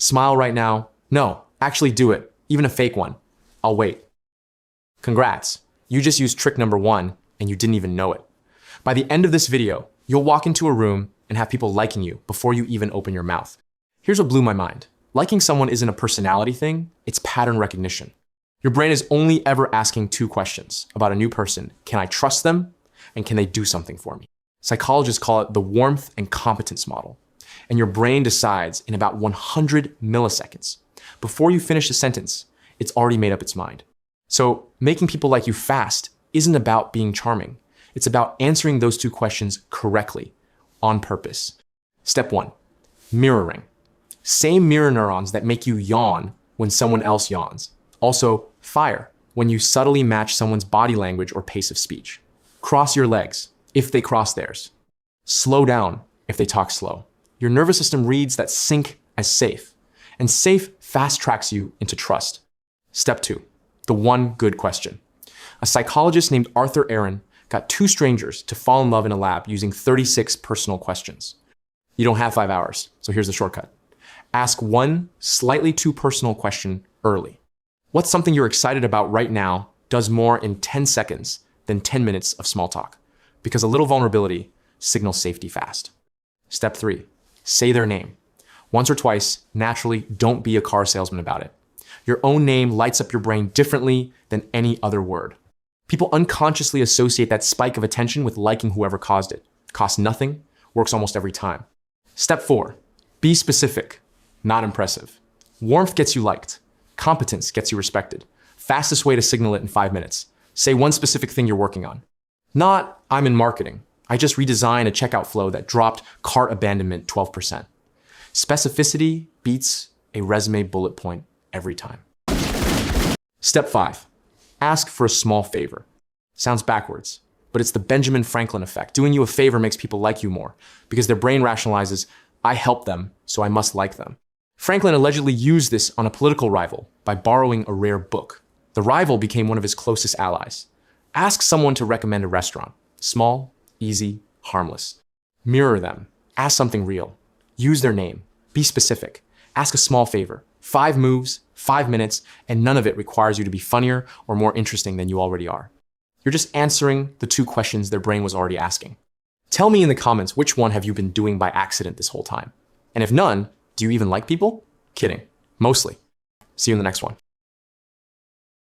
Smile right now. No, actually do it. Even a fake one. I'll wait. Congrats. You just used trick number 1 and you didn't even know it. By the end of this video, you'll walk into a room and have people liking you before you even open your mouth. Here's what blew my mind. Liking someone isn't a personality thing, it's pattern recognition. Your brain is only ever asking 2 questions about a new person. Can I trust them? And can they do something for me? Psychologists call it the warmth and competence model. And your brain decides in about 100 milliseconds. Before you finish a sentence, it's already made up its mind. So making people like you fast isn't about being charming. It's about answering those 2 questions correctly, on purpose. Step 1, mirroring. Same mirror neurons that make you yawn when someone else yawns. Also, fire, when you subtly match someone's body language or pace of speech. Cross your legs, if they cross theirs. Slow down, if they talk slow. Your nervous system reads that sync as safe, and safe fast tracks you into trust. Step 2, the one good question. A psychologist named Aron got 2 strangers to fall in love in a lab using 36 personal questions. You don't have 5 hours, so here's the shortcut. Ask one slightly too personal question early. What's something you're excited about right now does more in 10 seconds than 10 minutes of small talk? Because a little vulnerability signals safety fast. Step 3, say their name. Once or twice, naturally, don't be a car salesman about it. Your own name lights up your brain differently than any other word. People unconsciously associate that spike of attention with liking whoever caused it. Costs nothing, works almost every time. Step 4, be specific, not impressive. Warmth gets you liked. Competence gets you respected. Fastest way to signal it in 5 minutes. Say one specific thing you're working on. Not, I'm in marketing. I just redesigned a checkout flow that dropped cart abandonment 12%. Specificity beats a resume bullet point every time. Step 5, ask for a small favor. Sounds backwards, but it's the Benjamin Franklin effect. Doing you a favor makes people like you more because their brain rationalizes, I helped them, so I must like them. Franklin allegedly used this on a political rival by borrowing a rare book. The rival became one of his closest allies. Ask someone to recommend a restaurant. Small, easy, harmless. Mirror them. Ask something real. Use their name. Be specific. Ask a small favor. 5 moves, 5 minutes, and none of it requires you to be funnier or more interesting than you already are. You're just answering the 2 questions their brain was already asking. Tell me in the comments which one have you been doing by accident this whole time? And if none, do you even like people? Kidding. Mostly. See you in the next one.